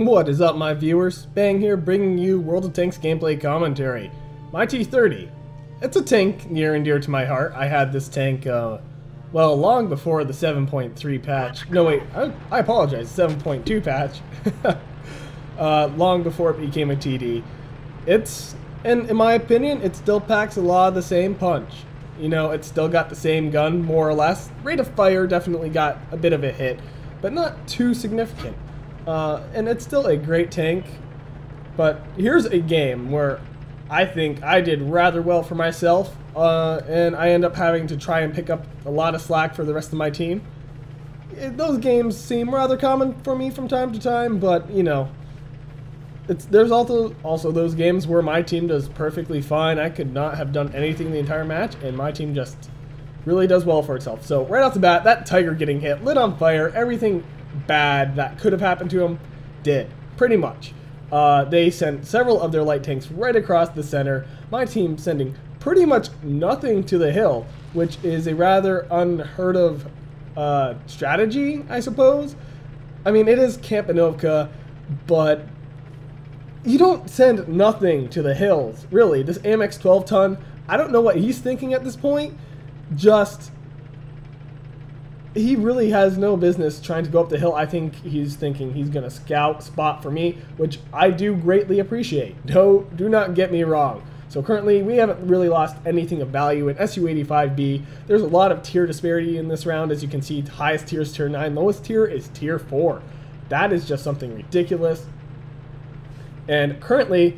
What is up, my viewers? Bang here, bringing you World of Tanks gameplay commentary. My T30. It's a tank near and dear to my heart. I had this tank, well, long before the 7.3 patch. No, wait, I apologize, 7.2 patch. Long before it became a TD. And in my opinion, it still packs a lot of the same punch. You know, it's still got the same gun, more or less. Rate of fire definitely got a bit of a hit, but not too significant. And it's still a great tank, but here's a game where I think I did rather well for myself, and I end up having to try and pick up a lot of slack for the rest of my team. Those games seem rather common for me from time to time, but, you know, there's also those games where my team does perfectly fine. I could not have done anything the entire match, and my team just really does well for itself. So right off the bat, that Tiger getting hit, lit on fire, everything bad that could have happened to him did, pretty much. They sent several of their light tanks right across the center. My team sending pretty much nothing to the hill, which is a rather unheard of strategy, I suppose. I mean, it is Campanovka, but you don't send nothing to the hills, really. This AMX 12-ton, I don't know what he's thinking at this point. He really has no business trying to go up the hill. I think he's thinking he's going to scout spot for me, which I do greatly appreciate. No, do not get me wrong. So currently, we haven't really lost anything of value in SU-85B. There's a lot of tier disparity in this round. As you can see, highest tier is tier 9, lowest tier is tier 4. That is just something ridiculous. And currently,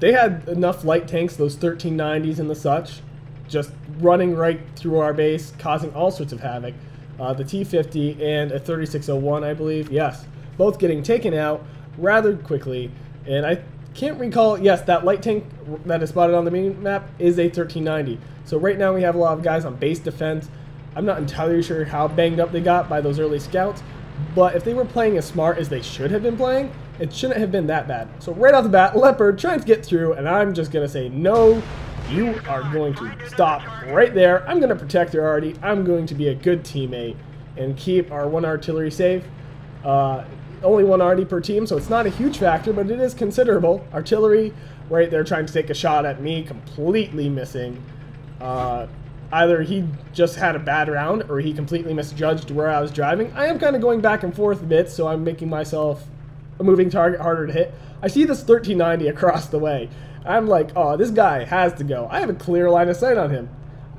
they had enough light tanks, those 1390s and the such, just running right through our base, causing all sorts of havoc. The T30 and a 3601, I believe, yes, both getting taken out rather quickly. And I can't recall, yes, that light tank that is spotted on the mini map is a 1390. So right now we have a lot of guys on base defense. I'm not entirely sure how banged up they got by those early scouts, but if they were playing as smart as they should have been playing, it shouldn't have been that bad. So right off the bat, Leopard trying to get through, and I'm just going to say, no, you are going to stop right there. I'm going to protect your arty. I'm going to be a good teammate and keep our one artillery safe. Only one arty per team, so it's not a huge factor, but it is considerable. Artillery right there trying to take a shot at me, completely missing. Either he just had a bad round or he completely misjudged where I was driving. I am kind of going back and forth a bit, so I'm making myself a moving target harder to hit. I see this 1390 across the way. I'm like, oh, this guy has to go. I have a clear line of sight on him.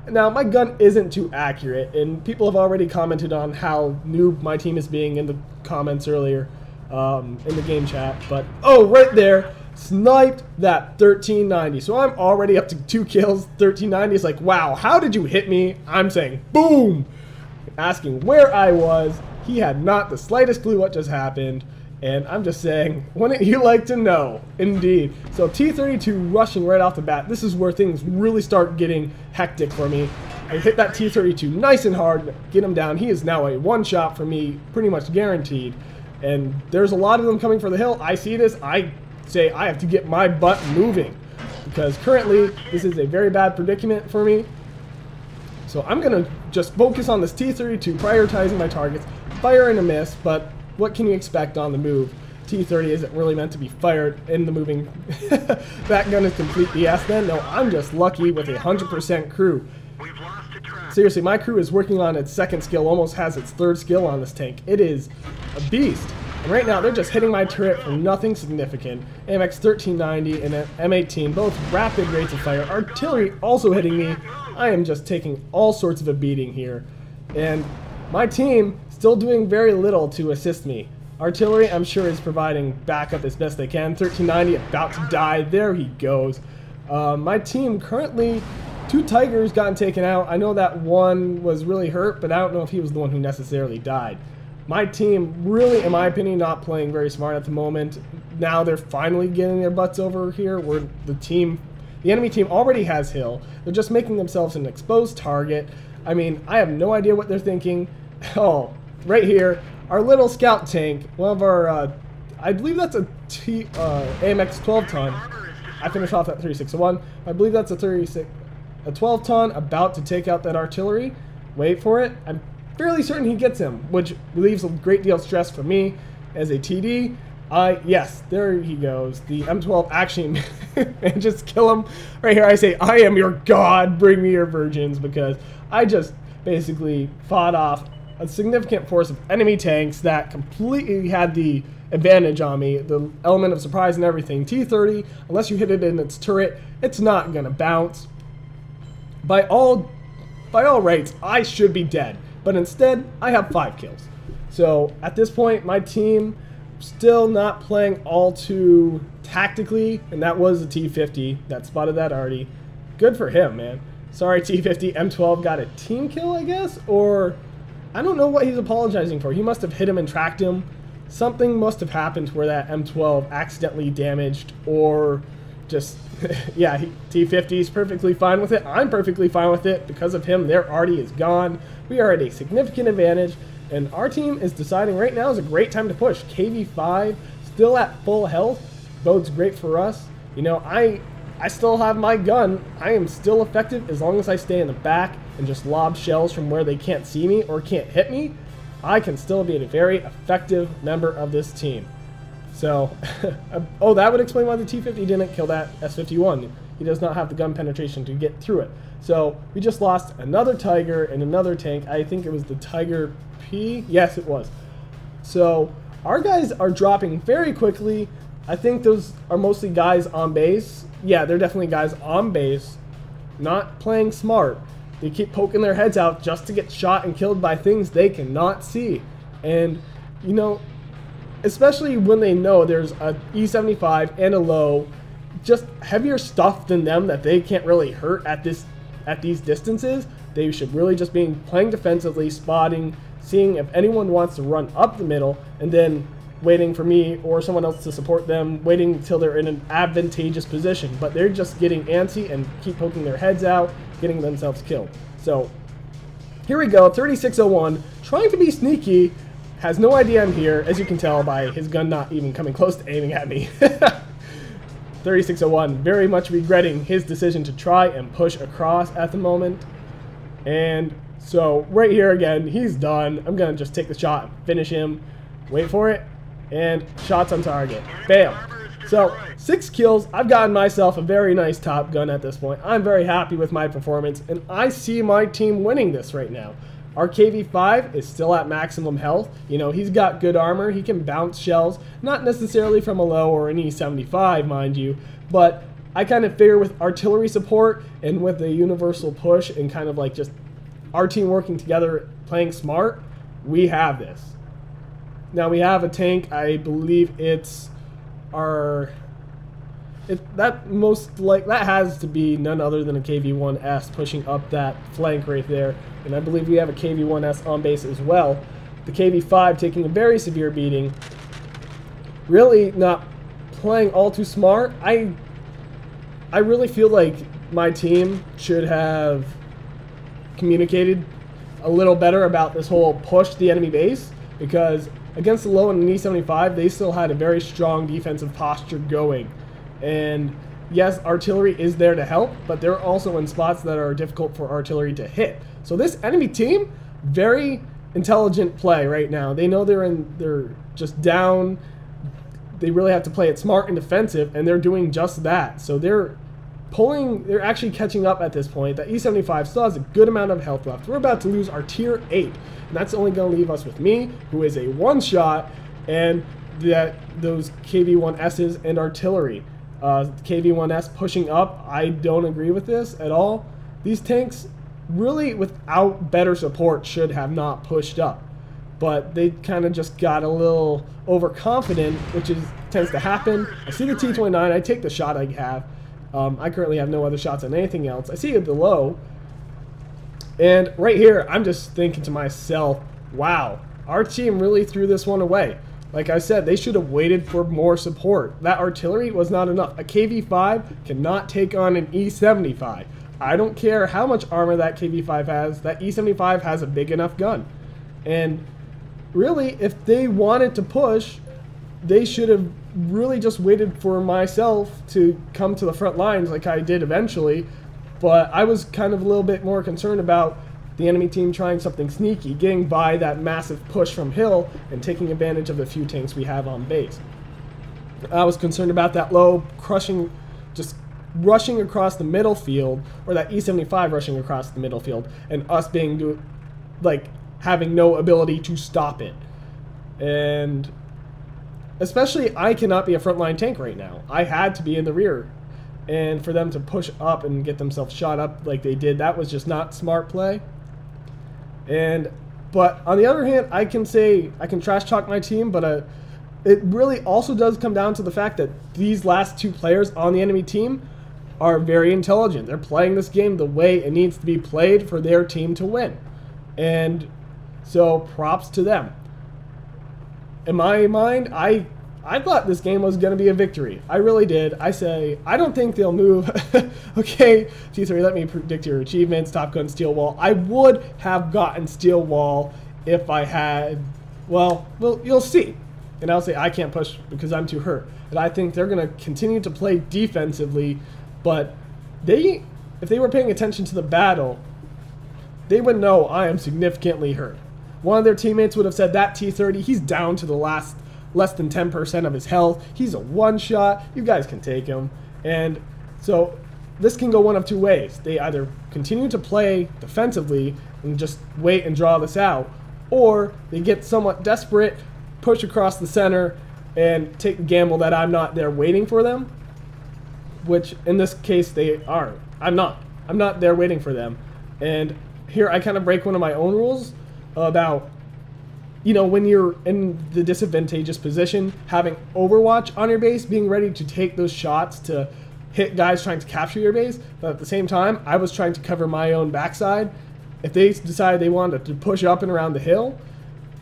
Now, my gun isn't too accurate, and people have already commented on how noob my team is being in the comments earlier in the game chat. But, oh, right there, sniped that 1390. So I'm already up to 2 kills. 1390 is like, wow, how did you hit me? I'm saying, boom! Asking where I was. He had not the slightest clue what just happened. And I'm just saying, wouldn't you like to know? Indeed. So T32 rushing right off the bat. This is where things really start getting hectic for me. I hit that T32 nice and hard, get him down. He is now a one-shot for me, pretty much guaranteed. And there's a lot of them coming for the hill. I see this. I say I have to get my butt moving, because currently this is a very bad predicament for me. So I'm going to just focus on this T32, prioritizing my targets, fire and a miss, but what can you expect on the move? T30 isn't really meant to be fired in the moving. That gun is complete BS then. No, I'm just lucky with a 100% crew. Seriously, my crew is working on its second skill, almost has its third skill on this tank. It is a beast. And right now, they're just hitting my turret for nothing significant. AMX 1390 and M18, both rapid rates of fire. Artillery also hitting me. I am just taking all sorts of a beating here. And my team still doing very little to assist me. Artillery, I'm sure, is providing backup as best they can. 1390 about to die. There he goes. My team currently, 2 Tigers gotten taken out. I know that one was really hurt, but I don't know if he was the one who necessarily died. My team really, in my opinion, not playing very smart at the moment. Now they're finally getting their butts over here where the enemy team already has hill. They're just making themselves an exposed target. I mean, I have no idea what they're thinking. Oh, right here, our little scout tank, one of our, I believe that's a AMX 12-ton. I finished off that 3601. I believe that's a 12-ton about to take out that artillery. Wait for it. I'm fairly certain he gets him, which relieves a great deal of stress for me as a TD. Yes, there he goes. The M12 actually, and just kill him. Right here I say, I am your god, bring me your virgins, because I just basically fought off a significant force of enemy tanks that completely had the advantage on me, the element of surprise and everything. T30, unless you hit it in its turret, it's not gonna bounce. By all rights, I should be dead, but instead, I have 5 kills. So at this point, my team still not playing all too tactically, and that was a T50 that spotted that already. Good for him, man. Sorry, T50. M12 got a team kill, I guess, or I don't know what he's apologizing for. He must have hit him and tracked him. Something must have happened where that M12 accidentally damaged, or just, yeah, T50's perfectly fine with it. I'm perfectly fine with it. Because of him, their arty is gone. We are at a significant advantage, and our team is deciding right now is a great time to push. KV5 still at full health, bodes great for us. You know, I still have my gun. I am still effective as long as I stay in the back and just lob shells from where they can't see me or can't hit me. I can still be a very effective member of this team. So, oh, that would explain why the T50 didn't kill that S51. He does not have the gun penetration to get through it. So, we just lost another Tiger and another tank. I think it was the Tiger P. Yes, it was. So, our guys are dropping very quickly. I think those are mostly guys on base. Yeah, they're definitely guys on base, not playing smart. They keep poking their heads out just to get shot and killed by things they cannot see. And, you know, especially when they know there's a E75 and a low, just heavier stuff than them that they can't really hurt at these distances, they should really just be playing defensively, spotting, seeing if anyone wants to run up the middle, and then waiting for me or someone else to support them, waiting until they're in an advantageous position. But they're just getting antsy and keep poking their heads out, getting themselves killed. So here we go, 3601, trying to be sneaky, has no idea I'm here, as you can tell by his gun not even coming close to aiming at me. 3601, very much regretting his decision to try and push across at the moment. And so right here again, he's done. I'm gonna just take the shot and finish him. Wait for it, and shots on target. Bam. So 6 kills. I've gotten myself a very nice top gun at this point. I'm very happy with my performance, and I see my team winning this right now. Our KV5 is still at maximum health. You know, he's got good armor. He can bounce shells, not necessarily from a low or an E75, mind you, but I kind of figure with artillery support and with the universal push and kind of like just our team working together, playing smart, we have this. Now we have a tank, I believe it's that has to be none other than a KV-1S pushing up that flank right there, and I believe we have a KV-1S on base as well. The KV-5 taking a very severe beating, really not playing all too smart. I really feel like my team should have communicated a little better about this whole push the enemy base, because against the low and an E75, they still had a very strong defensive posture going. And yes, artillery is there to help, but they're also in spots that are difficult for artillery to hit. So this enemy team, very intelligent play right now. They know they're just down. They really have to play it smart and defensive, and they're doing just that. So they're actually catching up at this point. That E75 still has a good amount of health left. We're about to lose our tier 8, and that's only going to leave us with me, who is a one-shot, and those KV-1Ss and artillery. KV-1S pushing up, I don't agree with this at all. These tanks, really, without better support, should have not pushed up. But they kind of just got a little overconfident, which tends to happen. I see the T29, I take the shot I have. I currently have no other shots on anything else. I see it below, and right here, I'm just thinking to myself, wow, our team really threw this one away. Like I said, they should have waited for more support. That artillery was not enough. A KV-5 cannot take on an E75. I don't care how much armor that KV-5 has, that E75 has a big enough gun. And really, if they wanted to push, they should have really just waited for myself to come to the front lines like I did eventually. But I was kind of a little bit more concerned about the enemy team trying something sneaky, getting by that massive push from hill and taking advantage of the few tanks we have on base. I was concerned about that low crushing, just rushing across the middle field, or that E75 rushing across the middle field, and us being like having no ability to stop it. And especially, I cannot be a frontline tank right now. I had to be in the rear, and for them to push up and get themselves shot up like they did, that was just not smart play. But on the other hand, I can say I can trash talk my team, but it really also does come down to the fact that these last two players on the enemy team are very intelligent. They're playing this game the way it needs to be played for their team to win. And so props to them. In my mind, I thought this game was going to be a victory. I really did. I don't think they'll move. Okay, T30, let me predict your achievements. Top Gun, Steel Wall. I would have gotten Steel Wall if I had, well, you'll see. And I'll say I can't push because I'm too hurt. And I think they're going to continue to play defensively, but if they were paying attention to the battle, they would know I am significantly hurt. One of their teammates would have said that T30, he's down to the less than 10% of his health. He's a one-shot. You guys can take him. And so this can go one of two ways. They either continue to play defensively and just wait and draw this out, or they get somewhat desperate, push across the center, and take the gamble that I'm not there waiting for them, which in this case they are. I'm not there waiting for them. And here I kind of break one of my own rules about, you know, when you're in the disadvantageous position, having Overwatch on your base, being ready to take those shots to hit guys trying to capture your base, but at the same time, I was trying to cover my own backside. If they decided they wanted to push up and around the hill,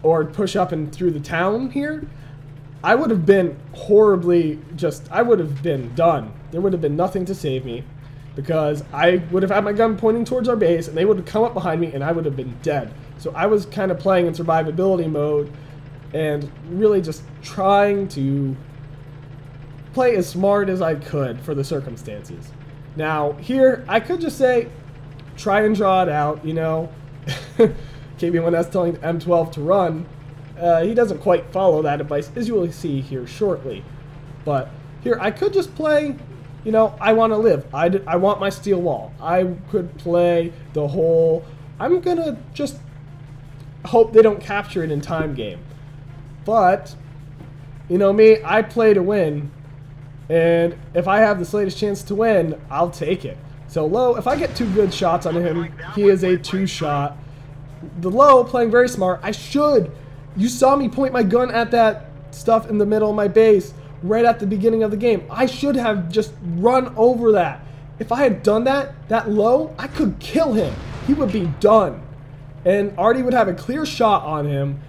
or push up and through the town here, I would have been horribly I would have been done. There would have been nothing to save me, because I would have had my gun pointing towards our base, and they would have come up behind me, and I would have been dead. So I was kind of playing in survivability mode, and really just trying to play as smart as I could for the circumstances. Now, here, I could just say, try and draw it out, you know. KB1S telling M12 to run. He doesn't quite follow that advice, as you will see here shortly. But here, I could just play, you know, I want to live. I want my steel wall. I could play the whole, I'm going to just hope they don't capture it in time game. But, you know me, I play to win. And if I have the slightest chance to win, I'll take it. So low, if I get two good shots on him, he is a two-shot. The low, playing very smart. You saw me point my gun at that stuff in the middle of my base right at the beginning of the game. I should have just run over that. If I had done that low, I could kill him. He would be done. And Artie would have a clear shot on him.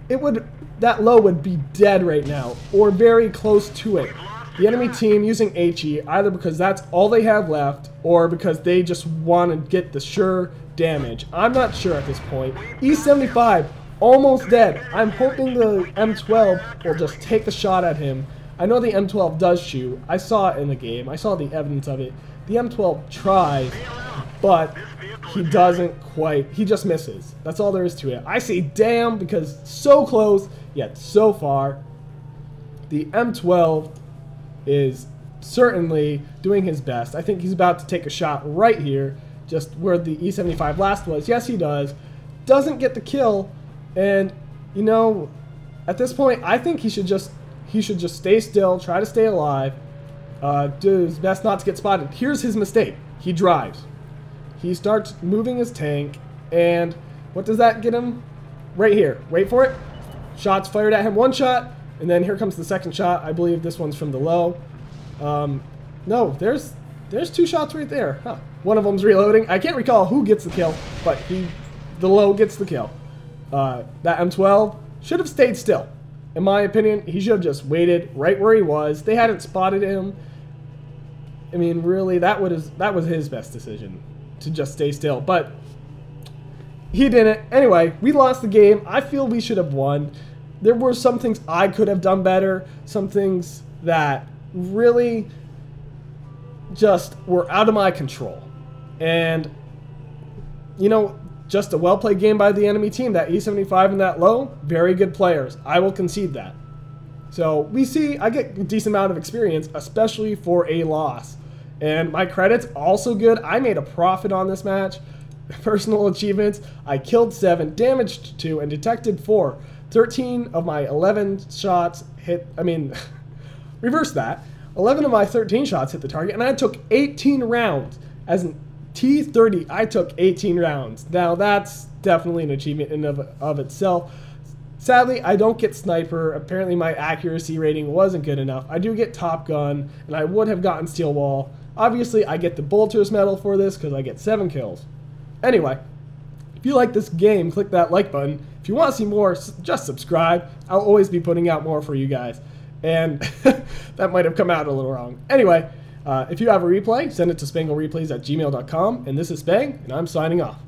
That low would be dead right now, or very close to it. The enemy team using HE, either because that's all they have left, or because they just want to get the sure damage. I'm not sure at this point. E75, almost dead. I'm hoping the M12 will just take the shot at him. I know the M12 does shoot. I saw it in the game. I saw the evidence of it. The M12 tries, but he doesn't quite. He just misses. That's all there is to it. I say damn, because so close, yet so far. The M12 is certainly doing his best. I think he's about to take a shot right here, just where the E75 last was. Yes, he does. Doesn't get the kill, and you know, at this point, I think he should just stay still, try to stay alive, do his best not to get spotted. Here's his mistake. He drives. He starts moving his tank, and what does that get him? Right here. Wait for it. Shots fired at him. One shot, and then here comes the second shot. I believe this one's from the low. No, there's two shots right there. Huh. One of them's reloading. I can't recall who gets the kill, but the low gets the kill. That M12 should have stayed still. In my opinion, he should have just waited right where he was. They hadn't spotted him. I mean, really, that was his best decision, to just stay still. But he didn't. Anyway, we lost the game. I feel we should have won. There were some things I could have done better. Some things that really just were out of my control. And, you know, just a well-played game by the enemy team. That E75 and that low, very good players. I will concede that. So we see I get a decent amount of experience, especially for a loss. And my credits also good. I made a profit on this match. Personal achievements, I killed 7, damaged 2, and detected 4. 13 of my 11 shots hit, reverse that. 11 of my 13 shots hit the target, and I took 18 rounds. As in T30, I took 18 rounds. Now that's definitely an achievement in of itself. Sadly, I don't get sniper. Apparently my accuracy rating wasn't good enough. I do get Top Gun, and I would have gotten Steel Wall. Obviously, I get the Bolter's medal for this because I get 7 kills. Anyway, if you like this game, click that like button. If you want to see more, just subscribe. I'll always be putting out more for you guys. And that might have come out a little wrong. Anyway, if you have a replay, send it to spanglereplays@gmail.com. And this is Spang, and I'm signing off.